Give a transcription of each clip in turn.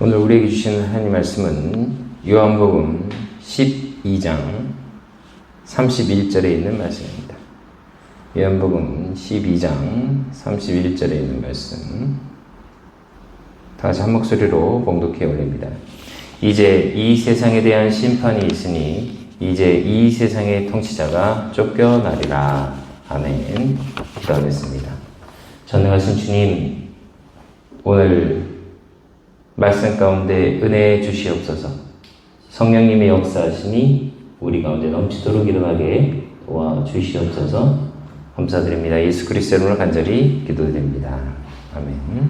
오늘 우리에게 주신 하나님 말씀은 요한복음 12장 31절에 있는 말씀입니다. 요한복음 12장 31절에 있는 말씀, 다 같이 한 목소리로 봉독해 올립니다. 이제 이 세상에 대한 심판이 있으니 이제 이 세상의 통치자가 쫓겨나리라. 아멘. 기도하겠습니다. 전능하신 주님, 오늘 말씀 가운데 은혜 주시옵소서. 성령님의 역사하시니 우리 가운데 넘치도록 일어나게 도와주시옵소서. 감사드립니다. 예수 그리스도의 이름으로 간절히 기도드립니다. 아멘.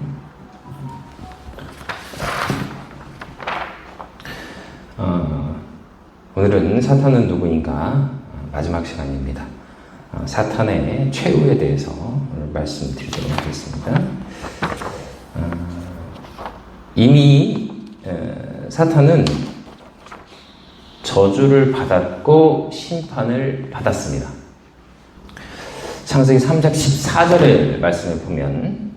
오늘은 사탄은 누구인가 마지막 시간입니다. 사탄의 최후에 대해서 오늘 말씀드리도록 하겠습니다. 이미 사탄은 저주를 받았고 심판을 받았습니다. 창세기 3장 14절의 말씀을 보면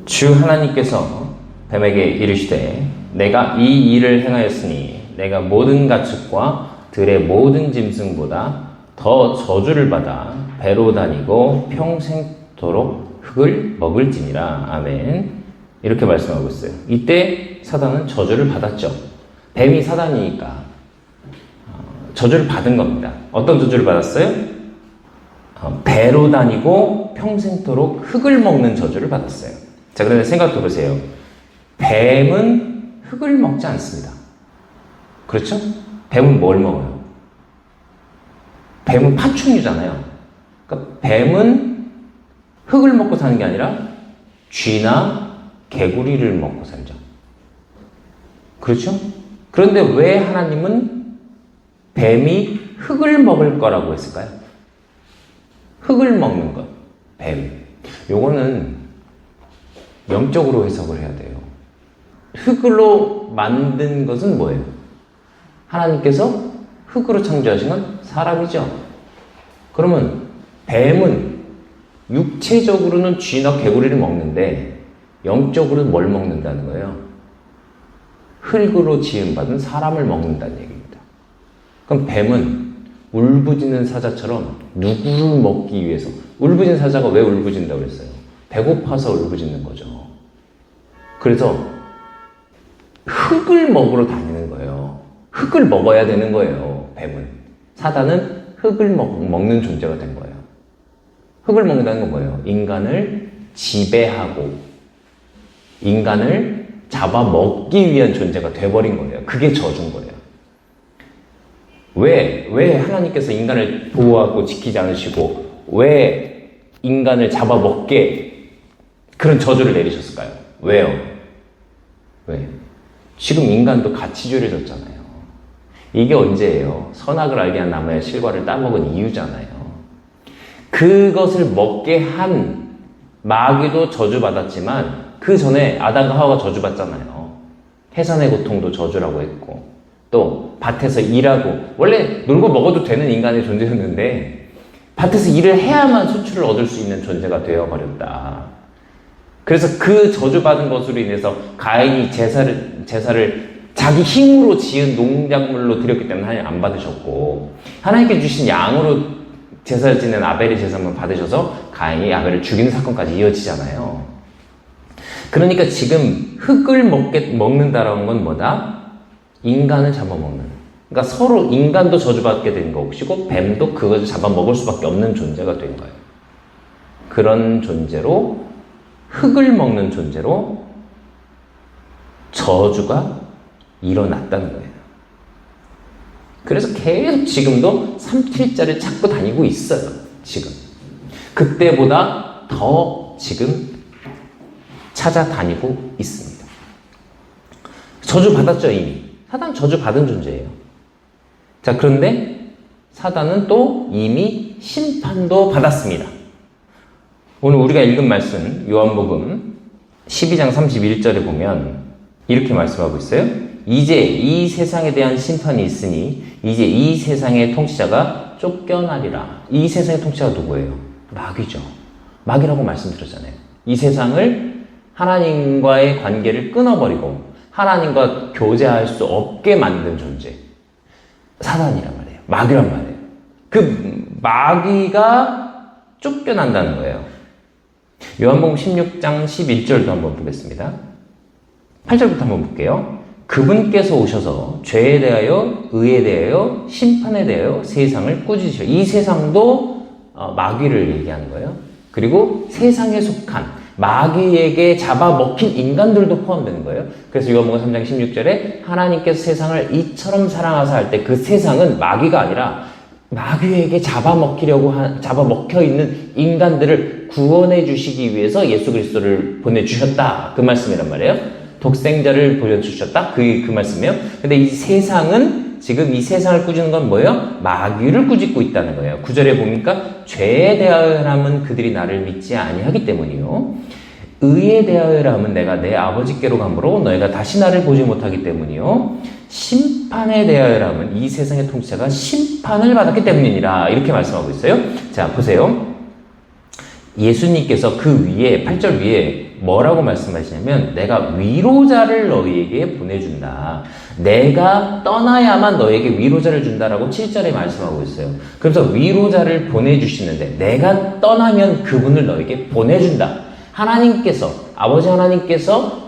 주 하나님께서 뱀에게 이르시되 내가 이 일을 행하였으니 내가 모든 가축과 들의 모든 짐승보다 더 저주를 받아 배로 다니고 평생토록 흙을 먹을지니라. 아멘. 이렇게 말씀하고 있어요. 이때 사단은 저주를 받았죠. 뱀이 사단이니까 저주를 받은 겁니다. 어떤 저주를 받았어요? 배로 다니고 평생토록 흙을 먹는 저주를 받았어요. 자, 그런데 생각해 보세요. 뱀은 흙을 먹지 않습니다. 그렇죠? 뱀은 뭘 먹어요? 뱀은 파충류잖아요. 그러니까 뱀은 흙을 먹고 사는 게 아니라 쥐나 개구리를 먹고 살죠. 그렇죠? 그런데 왜 하나님은 뱀이 흙을 먹을 거라고 했을까요? 흙을 먹는 것, 뱀. 요거는 영적으로 해석을 해야 돼요. 흙으로 만든 것은 뭐예요? 하나님께서 흙으로 창조하신 건 사람이죠. 그러면 뱀은 육체적으로는 쥐나 개구리를 먹는데 영적으로는 뭘 먹는다는 거예요? 흙으로 지음받은 사람을 먹는다는 얘기입니다. 그럼 뱀은 울부짖는 사자처럼 누구를 먹기 위해서, 울부짖는 사자가 왜 울부짖는다고 그랬어요? 배고파서 울부짖는 거죠. 그래서 흙을 먹으러 다니는 거예요. 흙을 먹어야 되는 거예요. 뱀은. 사단은 흙을 먹는 존재가 된 거예요. 흙을 먹는다는 건 뭐예요? 인간을 지배하고 인간을 잡아먹기 위한 존재가 돼버린 거예요. 그게 저주인 거예요. 왜 하나님께서 인간을 보호하고 지키지 않으시고 왜 인간을 잡아먹게 그런 저주를 내리셨을까요? 왜요? 왜? 지금 인간도 가치주의졌잖아요. 이게 언제예요? 선악을 알게 한 나무의 실과를 따먹은 이유잖아요. 그것을 먹게 한 마귀도 저주받았지만 그 전에 아담과 하와가 저주받잖아요. 해산의 고통도 저주라고 했고 또 밭에서 일하고, 원래 놀고 먹어도 되는 인간의 존재였는데 밭에서 일을 해야만 수출을 얻을 수 있는 존재가 되어버렸다. 그래서 그 저주받은 것으로 인해서 가인이 제사를 자기 힘으로 지은 농작물로 드렸기 때문에 하나님 안 받으셨고, 하나님께 주신 양으로 제사를 지낸 아벨의 제사만 받으셔서 가인이 아벨을 죽이는 사건까지 이어지잖아요. 그러니까 지금 흙을 먹는다라는 건 뭐다? 인간을 잡아먹는. 그러니까 서로 인간도 저주받게 된 것이고 뱀도 그것을 잡아먹을 수밖에 없는 존재가 된 거예요. 그런 존재로, 흙을 먹는 존재로 저주가 일어났다는 거예요. 그래서 계속 지금도 3일자를 찾고 다니고 있어요. 지금. 그때보다 더 지금 찾아다니고 있습니다. 저주 받았죠, 이미. 사단 저주 받은 존재예요. 자, 그런데 사단은 또 이미 심판도 받았습니다. 오늘 우리가 읽은 말씀, 요한복음 12장 31절에 보면 이렇게 말씀하고 있어요. 이제 이 세상에 대한 심판이 있으니 이제 이 세상의 통치자가 쫓겨나리라. 이 세상의 통치자가 누구예요? 마귀죠. 마귀라고 말씀드렸잖아요. 이 세상을 하나님과의 관계를 끊어버리고 하나님과 교제할 수 없게 만든 존재. 사단이란 말이에요. 마귀란 말이에요. 그 마귀가 쫓겨난다는 거예요. 요한복음 16장 11절도 한번 보겠습니다. 8절부터 한번 볼게요. 그분께서 오셔서 죄에 대하여, 의에 대하여, 심판에 대하여 세상을 꾸짖으셔. 이 세상도 마귀를 얘기하는 거예요. 그리고 세상에 속한 마귀에게 잡아먹힌 인간들도 포함되는 거예요. 그래서 요한복음 3장 16절에 하나님께서 세상을 이처럼 사랑하사 할 때 그 세상은 마귀가 아니라 마귀에게 잡아먹혀 있는 인간들을 구원해 주시기 위해서 예수 그리스도를 보내주셨다. 그 말씀이란 말이에요. 독생자를 보내주셨다. 그 말씀이에요. 근데 이 세상은 지금 이 세상을 꾸짖는 건 뭐예요? 마귀를 꾸짖고 있다는 거예요. 9절에 보니까 죄에 대하여라면 그들이 나를 믿지 아니하기 때문이요. 의에 대하여라면 내가 내 아버지께로 가므로 너희가 다시 나를 보지 못하기 때문이요. 심판에 대하여라면 이 세상의 통치자가 심판을 받았기 때문이니라. 이렇게 말씀하고 있어요. 자, 보세요. 예수님께서 그 위에 8절 위에 뭐라고 말씀하시냐면 내가 위로자를 너희에게 보내준다. 내가 떠나야만 너에게 위로자를 준다라고 7절에 말씀하고 있어요. 그래서 위로자를 보내주시는데 내가 떠나면 그분을 너에게 보내준다. 하나님께서, 아버지 하나님께서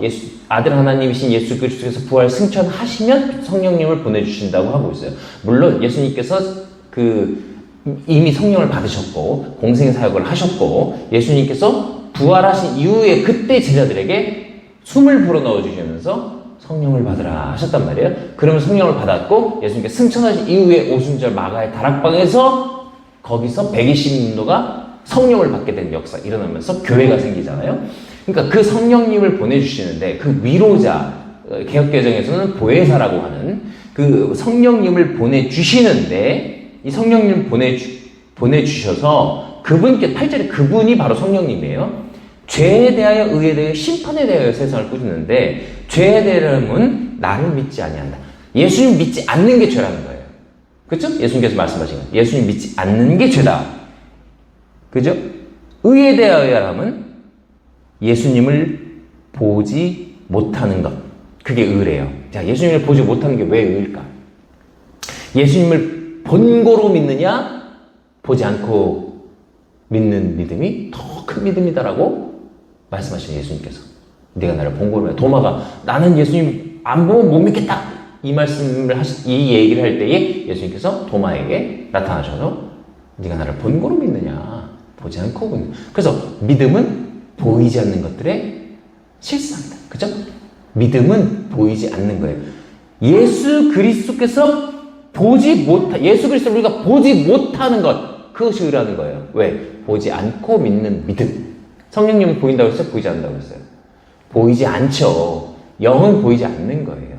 아들 하나님이신 예수 그리스도께서 부활 승천하시면 성령님을 보내주신다고 하고 있어요. 물론 예수님께서 이미 성령을 받으셨고 공생의 사역을 하셨고 예수님께서 부활하신 이후에 그때 제자들에게 숨을 불어넣어 주시면서 성령을 받으라 하셨단 말이에요. 그러면 성령을 받았고 예수님께서 승천하신 이후에 오순절 마가의 다락방에서 거기서 120인도가 성령을 받게 된 역사 일어나면서 교회가 생기잖아요. 그러니까 그 성령님을 보내주시는데 그 위로자, 개혁개정에서는 보혜사라고 하는 그 성령님을 보내주시는데 이 성령님을 보내주셔서 그분께 8절에 그분이 바로 성령님이에요. 죄에 대하여, 의에 대하여, 심판에 대하여 세상을 꾸짖는데 죄에 대하여는 나를 믿지 아니한다. 예수님 믿지 않는 게 죄라는 거예요. 그렇죠? 예수님께서 말씀하신 거. 예수님 믿지 않는 게 죄다. 그죠? 의에 대하여라면 예수님을 보지 못하는 것. 그게 의래요. 자, 예수님을 보지 못하는 게 왜 의일까? 예수님을 본고로 믿느냐? 보지 않고 믿는 믿음이 더 큰 믿음이다라고 말씀하시는 예수님께서. 네가 나를 본고로 믿어. 도마가 나는 예수님 안 보면 못 믿겠다. 이 말씀을 이 얘기를 할 때에 예수님께서 도마에게 나타나셔서 네가 나를 본고로 믿느냐? 보지 않고 믿느냐? 그래서 믿음은 보이지 않는 것들의 실상이다. 그죠? 믿음은 보이지 않는 거예요. 예수 그리스도께서 예수 그리스도를 우리가 보지 못하는 것, 그것이 의라는 거예요. 왜? 보지 않고 믿는 믿음. 성령님은 보인다고 했어요? 보이지 않는다고 했어요? 보이지 않죠. 영은 보이지 않는 거예요.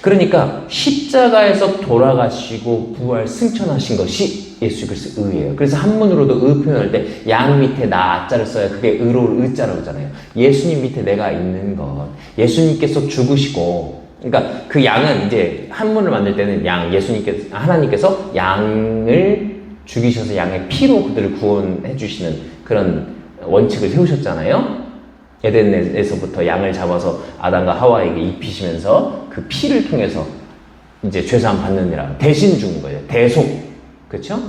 그러니까 십자가에서 돌아가시고 부활 승천하신 것이 예수 그리스도 의예요. 그래서 한문으로도 의 표현할 때 양 밑에 나 아자를 써야 그게 의로울 의자라고 하잖아요. 예수님 밑에 내가 있는 것. 예수님께서 죽으시고, 그러니까 그 양은 이제 한문을 만들 때는 하나님께서 양을 죽이셔서 양의 피로 그들을 구원해 주시는 그런 원칙을 세우셨잖아요. 에덴에서부터 양을 잡아서 아담과 하와에게 입히시면서 그 피를 통해서 이제 죄사함 받느니라 대신 죽은 거예요. 대속. 그렇죠?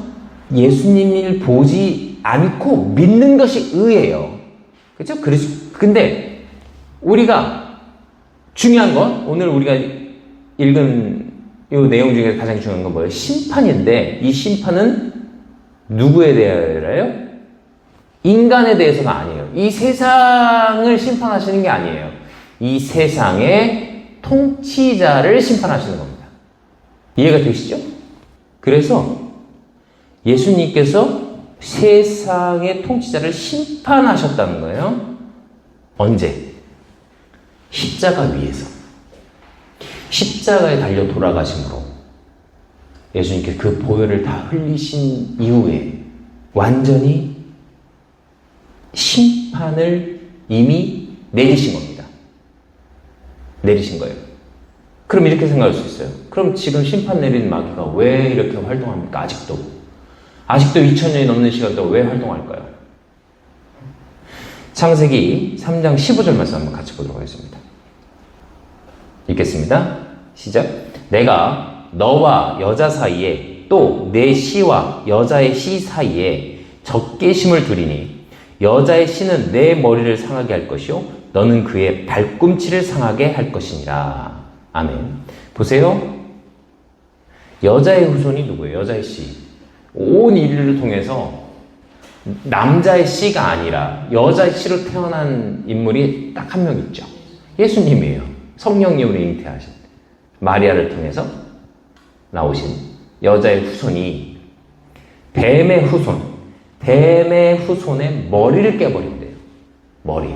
예수님을 보지 않고 믿는 것이 의예요. 그렇죠? 근데 우리가 중요한 건 오늘 우리가 읽은 이 내용 중에 가장 중요한 건 뭐예요? 심판인데 이 심판은 누구에 대하여요? 인간에 대해서가 아니에요. 이 세상을 심판하시는 게 아니에요. 이 세상의 통치자를 심판하시는 겁니다. 이해가 되시죠? 그래서 예수님께서 세상의 통치자를 심판하셨다는 거예요. 언제? 십자가 위에서. 십자가에 달려 돌아가심으로 예수님께서 그 보혈을 다 흘리신 이후에 완전히 심판을 이미 내리신 겁니다. 내리신 거예요. 그럼 이렇게 생각할 수 있어요. 그럼 지금 심판 내린 마귀가 왜 이렇게 활동합니까? 아직도 2000년이 넘는 시간 동안 왜 활동할까요? 창세기 3장 15절 말씀 한번 같이 보도록 하겠습니다. 읽겠습니다. 시작. 내가 너와 여자 사이에 또 내 씨와 여자의 씨 사이에 적개심을 두리니 여자의 씨는 내 머리를 상하게 할 것이요 너는 그의 발꿈치를 상하게 할 것이니라. 아멘. 보세요. 여자의 후손이 누구예요? 여자의 씨. 온 인류를 통해서 남자의 씨가 아니라 여자의 씨로 태어난 인물이 딱 한 명 있죠. 예수님이에요. 성령님으로 잉태하신 마리아를 통해서 나오신 여자의 후손이 뱀의 후손의 머리를 깨버린대요. 머리.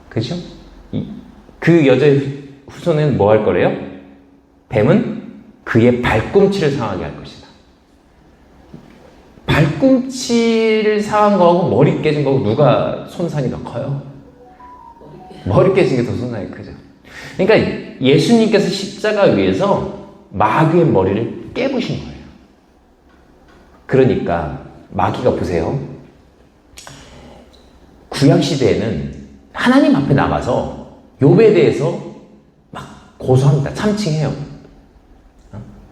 그죠? 그 여자의 후손은 뭐 할 거래요? 뱀은 그의 발꿈치를 상하게 할 것이다. 발꿈치를 상한 거하고 머리 깨진 거하고 누가 손상이 더 커요? 머리 깨진 게 더 손상이 크죠. 그러니까 예수님께서 십자가 위에서 마귀의 머리를 깨부신 거예요. 그러니까 마귀가 보세요. 구약시대에는 하나님 앞에 나가서 욥에 대해서 막 고소합니다. 참칭해요.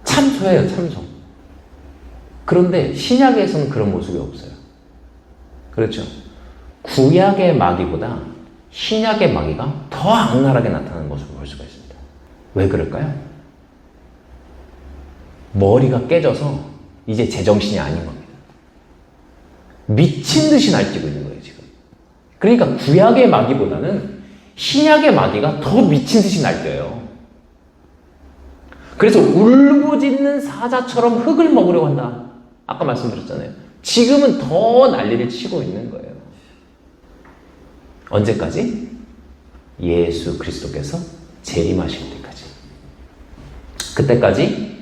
참소해요. 참소. 그런데 신약에서는 그런 모습이 없어요. 그렇죠? 구약의 마귀보다 신약의 마귀가 더 악랄하게 나타나는 모습을 볼 수가 있습니다. 왜 그럴까요? 머리가 깨져서 이제 제정신이 아닌 겁니다. 미친 듯이 날뛰고 있는 거예요, 지금. 그러니까 구약의 마귀보다는 신약의 마귀가 더 미친 듯이 날뛰어요. 그래서 울부짖는 사자처럼 흙을 먹으려고 한다. 아까 말씀드렸잖아요. 지금은 더 난리를 치고 있는 거예요. 언제까지? 예수 그리스도께서 재림하실 때까지. 그때까지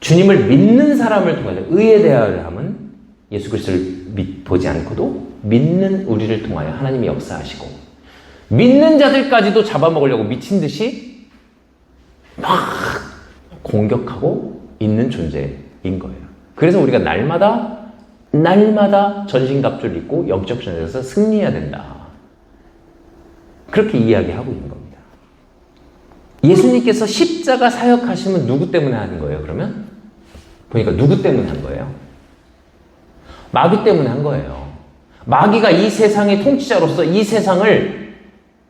주님을 믿는 사람을 통하여 의에 대하여 함은 예수 그리스도를 보지 않고도 믿는 우리를 통하여 하나님이 역사하시고 믿는 자들까지도 잡아먹으려고 미친 듯이 막 공격하고 있는 존재인 거예요. 그래서 우리가 날마다 전신갑주를 입고 영적 전쟁에서 승리해야 된다. 그렇게 이야기하고 있는 겁니다. 예수님께서 십자가 사역하시면 누구 때문에 하는 거예요, 그러면? 보니까 누구 때문에 한 거예요? 마귀 때문에 한 거예요. 마귀가 이 세상의 통치자로서 이 세상을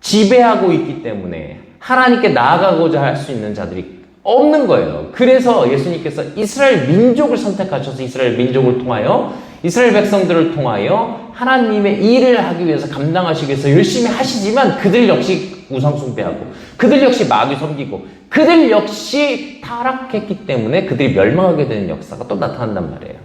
지배하고 있기 때문에 하나님께 나아가고자 할 수 있는 자들이 없는 거예요. 그래서 예수님께서 이스라엘 민족을 선택하셔서 이스라엘 민족을 통하여 이스라엘 백성들을 통하여 하나님의 일을 하기 위해서 감당하시기 위해서 열심히 하시지만 그들 역시 우상 숭배하고 그들 역시 마귀 섬기고 그들 역시 타락했기 때문에 그들이 멸망하게 되는 역사가 또 나타난단 말이에요.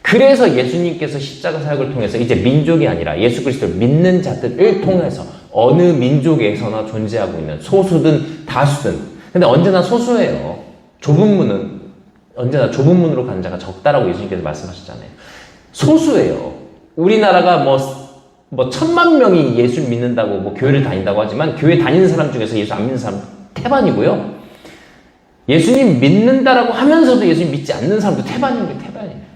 그래서 예수님께서 십자가 사역을 통해서 이제 민족이 아니라 예수 그리스도를 믿는 자들을 통해서 어느 민족에서나 존재하고 있는 소수든 다수든 근데 언제나 소수예요. 좁은 문으로 가는 자가 적다라고 예수님께서 말씀하셨잖아요. 소수예요. 우리나라가 뭐 1000만 명이 예수를 믿는다고 뭐 교회를 다닌다고 하지만 교회 다니는 사람 중에서 예수 안 믿는 사람 태반이고요. 예수님 믿는다라고 하면서도 예수님 믿지 않는 사람도 태반인 게 태반이에요.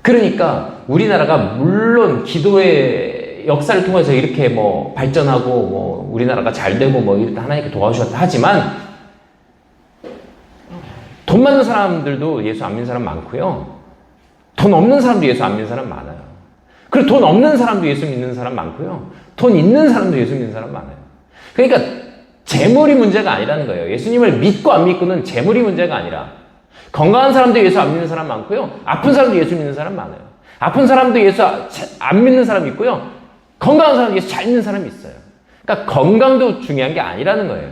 그러니까 우리나라가 물론 기도의 역사를 통해서 이렇게 뭐 발전하고 뭐 우리나라가 잘 되고 뭐 이렇게 하나님께 도와주셨다 하지만 돈 많은 사람들도 예수 안 믿는 사람 많고요. 돈 없는 사람도 예수 안 믿는 사람 많아요. 그리고 돈 없는 사람도 예수 믿는 사람 많고요. 돈 있는 사람도 예수 믿는 사람 많아요. 그러니까 재물이 문제가 아니라는 거예요. 예수님을 믿고 안 믿고는 재물이 문제가 아니라 건강한 사람도 예수 안 믿는 사람 많고요. 아픈 사람도 예수 믿는 사람 많아요. 아픈 사람도 예수 안 믿는 사람 있고요. 건강한 사람도 예수 잘 믿는 사람이 있어요. 그러니까 건강도 중요한 게 아니라는 거예요.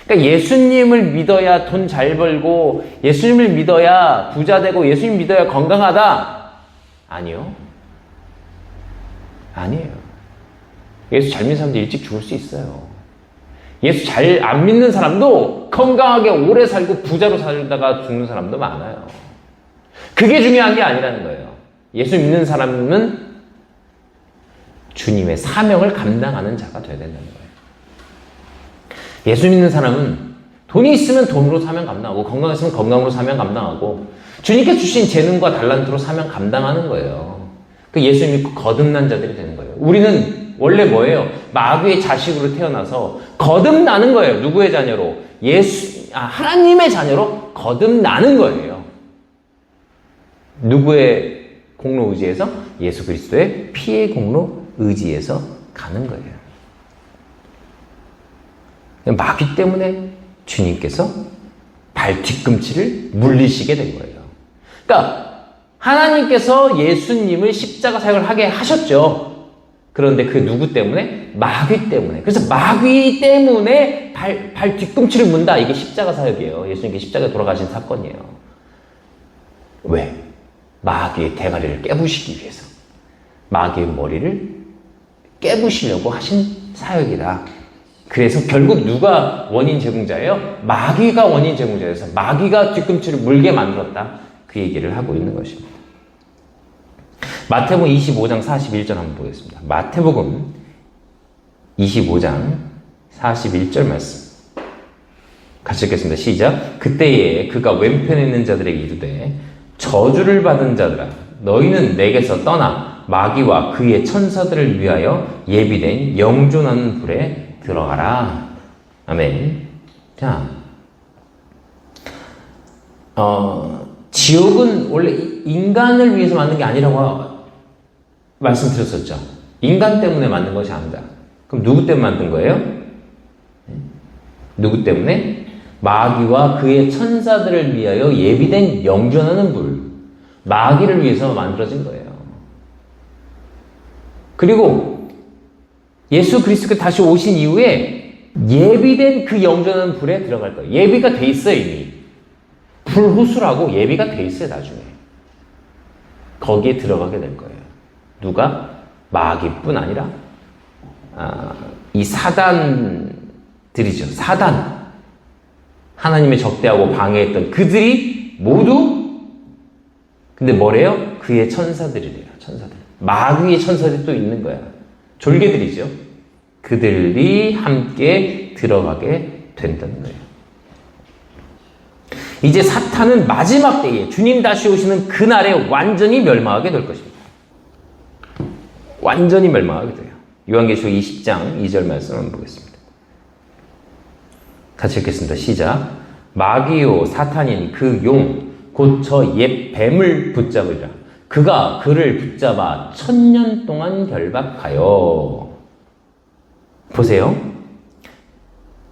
그러니까 예수님을 믿어야 돈 잘 벌고 예수님을 믿어야 부자 되고 예수님 믿어야 건강하다. 아니요. 아니에요. 예수 잘 믿는 사람도 일찍 죽을 수 있어요. 예수 잘 안 믿는 사람도 건강하게 오래 살고 부자로 살다가 죽는 사람도 많아요. 그게 중요한 게 아니라는 거예요. 예수 믿는 사람은 주님의 사명을 감당하는 자가 되어야 된다는 거예요. 예수 믿는 사람은 돈이 있으면 돈으로 사명 감당하고 건강했으면 건강으로 사명 감당하고 주님께 주신 재능과 달란트로 사명 감당하는 거예요. 그 예수 믿고 거듭난 자들이 되는 거예요. 우리는 원래 뭐예요? 마귀의 자식으로 태어나서 거듭나는 거예요. 누구의 자녀로? 하나님의 자녀로 거듭나는 거예요. 누구의 공로 의지에서? 예수 그리스도의 피의 공로 의지에서 가는 거예요. 마귀 때문에 주님께서 발 뒤꿈치를 물리시게 된 거예요. 그러니까 하나님께서 예수님을 십자가 사역을 하게 하셨죠. 그런데 그 누구 때문에? 마귀 때문에. 그래서 마귀 때문에 발 뒤꿈치를 문다. 이게 십자가 사역이에요. 예수님께 십자가에 돌아가신 사건이에요. 왜? 마귀의 대가리를 깨부시기 위해서. 마귀의 머리를 깨부시려고 하신 사역이다. 그래서 결국 누가 원인 제공자예요? 마귀가 원인 제공자여서 마귀가 뒤꿈치를 물게 만들었다. 그 얘기를 하고 있는 것입니다. 마태복음 25장 41절 한번 보겠습니다. 마태복음 25장 41절 말씀. 같이 읽겠습니다. 시작. 그때에 그가 왼편에 있는 자들에게 이르되 저주를 받은 자들아 너희는 내게서 떠나 마귀와 그의 천사들을 위하여 예비된 영존하는 불에 들어가라. 아멘. 자, 지옥은 원래 인간을 위해서 만든 게 아니라고 말씀드렸었죠. 인간 때문에 만든 것이 아니다. 그럼 누구 때문에 만든 거예요? 누구 때문에? 마귀와 그의 천사들을 위하여 예비된 영존하는 불. 마귀를 위해서 만들어진 거예요. 그리고 예수 그리스도가 다시 오신 이후에 예비된 그 영존하는 불에 들어갈 거예요. 예비가 돼 있어요, 이미. 불호수라고 예비가 돼 있어요, 나중에. 거기에 들어가게 될 거예요. 누가? 마귀뿐 아니라 이 사단들이죠. 사단. 하나님의 적대하고 방해했던 그들이 모두 근데 뭐래요? 그의 천사들이래요. 천사들. 마귀의 천사들이 또 있는 거야. 졸개들이죠. 그들이 함께 들어가게 된다는 거예요. 이제 사탄은 마지막 때에 주님 다시 오시는 그날에 완전히 멸망하게 될 것입니다. 완전히 멸망하게 돼요. 요한계시록 20장 2절 말씀 한번 보겠습니다. 같이 읽겠습니다. 시작. 마귀요 사탄인 그 용 곧 저 옛 뱀을 붙잡으리라. 그가 그를 붙잡아 1000년 동안 결박하여. 보세요.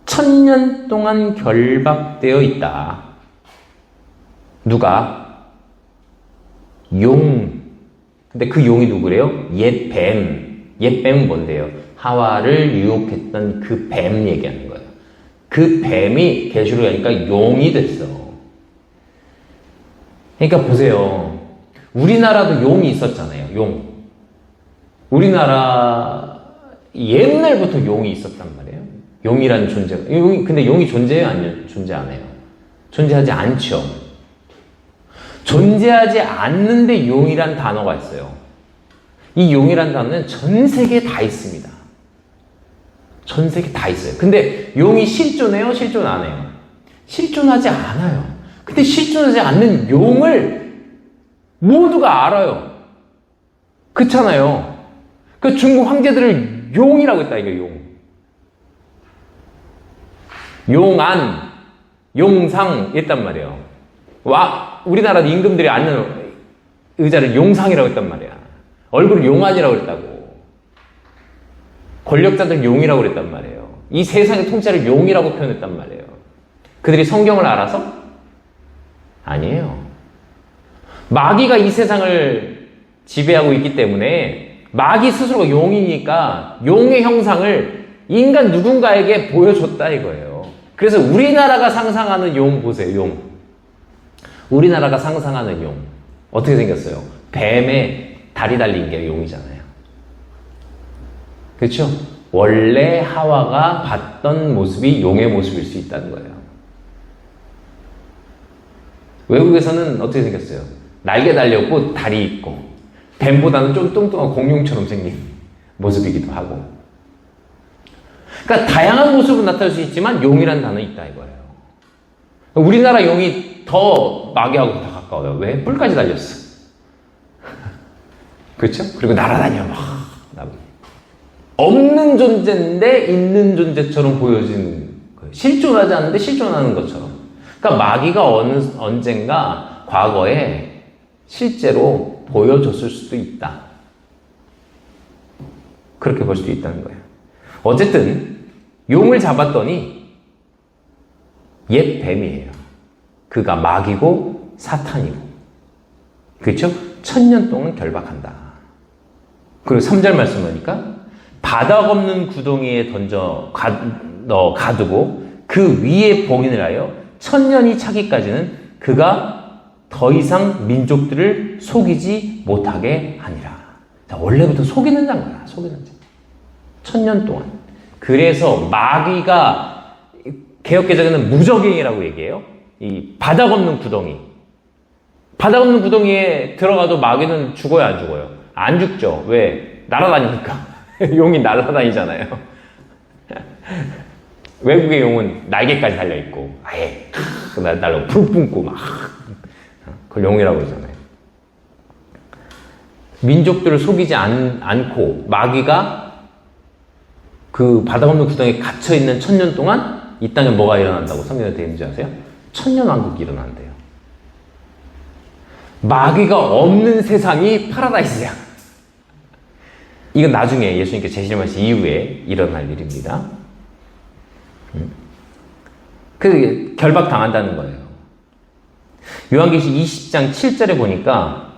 1000년 동안 결박되어 있다. 누가? 용. 근데 그 용이 누구래요? 옛 뱀. 옛 뱀은 뭔데요? 하와를 유혹했던 그 뱀 얘기하는 거예요. 그 뱀이 계시록에 하니까 용이 됐어. 그러니까 보세요. 우리나라도 용이 있었잖아요. 용. 우리나라 옛날부터 용이 있었단 말이에요. 용이라는 존재가. 근데 용이 존재해요? 아니면 존재 안 해요? 존재하지 않죠. 존재하지 않는데 용이란 단어가 있어요. 이 용이란 단어는 전 세계에 다 있습니다. 전 세계에 다 있어요. 근데 용이 실존해요? 실존 안 해요? 실존하지 않아요. 근데 실존하지 않는 용을 모두가 알아요. 그렇잖아요. 그 중국 황제들을 용이라고 했다, 이거 용. 용안, 용상 했단 말이에요. 우리나라 임금들이 앉는 의자를 용상이라고 했단 말이야. 얼굴을 용안이라고 했다고. 권력자들 용이라고 그랬단 말이에요. 이 세상의 통치자를 용이라고 표현했단 말이에요. 그들이 성경을 알아서? 아니에요. 마귀가 이 세상을 지배하고 있기 때문에 마귀 스스로가 용이니까 용의 형상을 인간 누군가에게 보여줬다 이거예요. 그래서 우리나라가 상상하는 용 보세요. 용. 우리나라가 상상하는 용. 어떻게 생겼어요? 뱀에 다리 달린 게 용이잖아요. 그렇죠? 원래 하와가 봤던 모습이 용의 모습일 수 있다는 거예요. 외국에서는 어떻게 생겼어요? 날개 달렸고 다리 있고 뱀보다는 좀 뚱뚱한 공룡처럼 생긴 모습이기도 하고. 그러니까 다양한 모습으로 나타날 수 있지만 용이라는 단어 있다 이거예요. 우리나라 용이 더 마귀하고 더 가까워요. 왜? 뿔까지 달렸어. 그렇죠? 그리고 날아다녀 막 없는 존재인데 있는 존재처럼 보여지는 거예요. 실존하지 않는데 실존하는 것처럼. 그러니까 마귀가 언젠가 과거에 실제로 보여줬을 수도 있다. 그렇게 볼 수도 있다는 거예요. 어쨌든 용을 잡았더니 옛 뱀이에요. 그가 마귀고 사탄이고. 그렇죠? 1000년 동안 결박한다. 그리고 3절 말씀 보니까 바닥 없는 구덩이에 가두고 그 위에 봉인을 하여 1000년이 차기까지는 그가 더 이상 민족들을 속이지 못하게 하니라. 자, 원래부터 속이는 자인 거야. 속이는 자. 1000년 동안. 그래서 마귀가 개역개정에는 무적행이라고 얘기해요. 이 바닥 없는 구덩이. 바닥 없는 구덩이에 들어가도 마귀는 죽어요, 안 죽어요? 안 죽죠. 왜? 날아다니니까. 용이 날아다니잖아요. 외국의 용은 날개까지 달려있고, 아예, 날로 불 뿜고, 막. 그걸 용이라고 그러잖아요. 민족들을 속이지 않고, 마귀가 그 바닥 없는 구덩이에 갇혀있는 1000년 동안 이 땅에 뭐가 일어난다고 성경에 되어 있는지 아세요? 천년왕국이 일어난대요. 마귀가 없는 세상이 파라다이스야. 이건 나중에 예수님께서 재림하신 이후에 일어날 일입니다. 그 결박당한다는 거예요. 요한계시록 20장 7절에 보니까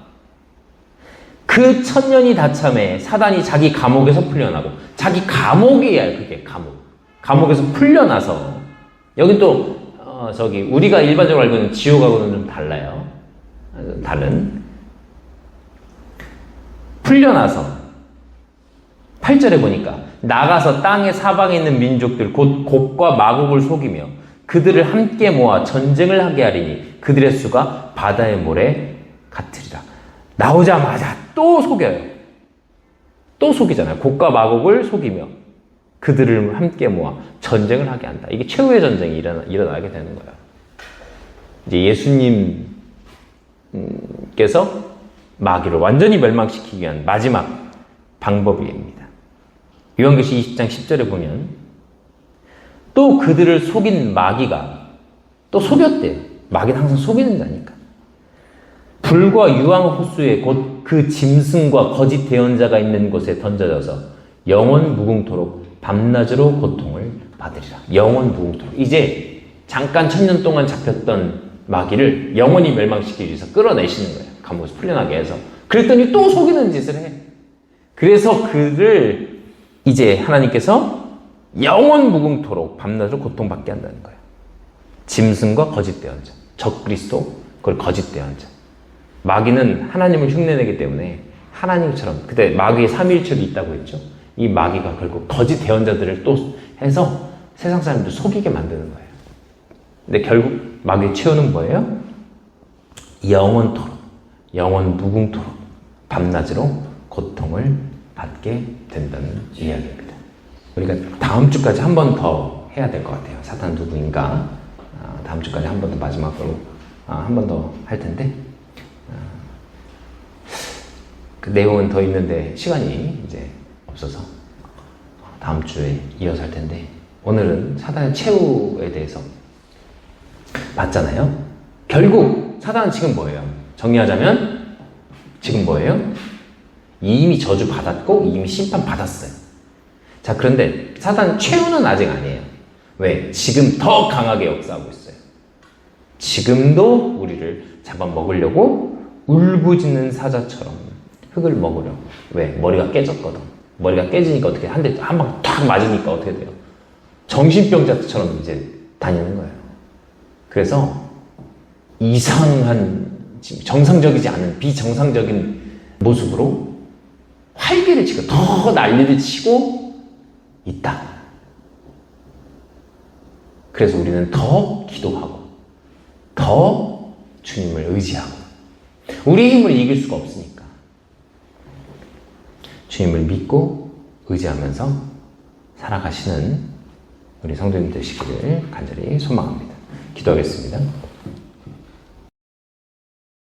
그 1000년이 다 참에 사단이 자기 감옥에서 풀려나고, 자기 감옥이에요. 그게 감옥에서 풀려나서, 여기 또 우리가 일반적으로 알고 있는 지옥하고는 좀 달라요. 다른. 풀려나서 8절에 보니까 나가서 땅의 사방에 있는 민족들 곧 곡과 마곡을 속이며 그들을 함께 모아 전쟁을 하게 하리니 그들의 수가 바다의 모래 같으리라. 나오자마자 또 속여요. 또 속이잖아요. 곡과 마곡을 속이며 그들을 함께 모아 전쟁을 하게 한다. 이게 최후의 전쟁이 일어나게 되는 거예요. 이제 예수님께서 마귀를 완전히 멸망시키기 위한 마지막 방법입니다. 요한계시록 20장 10절에 보면 또 그들을 속인 마귀가 또 속였대요. 마귀는 항상 속이는 자니까. 불과 유황 호수에 곧 그 짐승과 거짓 대언자가 있는 곳에 던져져서 영원 무궁토록 밤낮으로 고통을 받으리라. 영원 무궁토록. 이제 잠깐 1000년 동안 잡혔던 마귀를 영원히 멸망시키기 위해서 끌어내시는 거예요. 감옥에서 풀려나게 해서. 그랬더니 또 속이는 짓을 해. 그래서 그를 이제 하나님께서 영원 무궁토록 밤낮으로 고통받게 한다는 거예요. 짐승과 거짓 대언자, 적그리스도, 그걸 거짓 대언자. 마귀는 하나님을 흉내내기 때문에 하나님처럼, 그때 마귀의 삼위일체도 있다고 했죠. 이 마귀가 결국 거짓 대언자들을 또 해서 세상 사람들 속이게 만드는 거예요. 근데 결국 마귀의 최후는 뭐예요? 영원토록, 영원 무궁토록 밤낮으로 고통을 받게 된다는 이야기입니다. 우리가 다음 주까지 한 번 더 해야 될 것 같아요. 사탄 누구인가? 다음 주까지 한 번 더 마지막으로 한 번 더 할 텐데, 그 내용은 더 있는데 시간이 이제 없어서 다음 주에 이어서 할 텐데, 오늘은 사단의 최후에 대해서 봤잖아요. 결국 사단은 지금 뭐예요? 정리하자면 지금 뭐예요? 이미 저주 받았고 이미 심판 받았어요. 자, 그런데 사단 최후는 아직 아니에요. 왜? 지금 더 강하게 역사하고 있어요. 지금도 우리를 잡아먹으려고 울부짖는 사자처럼 흙을 먹으려고. 왜? 머리가 깨졌거든. 머리가 깨지니까 어떻게 한 방 탁 맞으니까 어떻게 돼요? 정신병자처럼 이제 다니는 거예요. 그래서 이상한, 정상적이지 않은 비정상적인 모습으로 활기를 치고 더 난리를 치고 있다. 그래서 우리는 더 기도하고 더 주님을 의지하고, 우리 힘을 이길 수가 없으니까 주님을 믿고 의지하면서 살아가시는 우리 성도님 되시기를 간절히 소망합니다. 기도하겠습니다.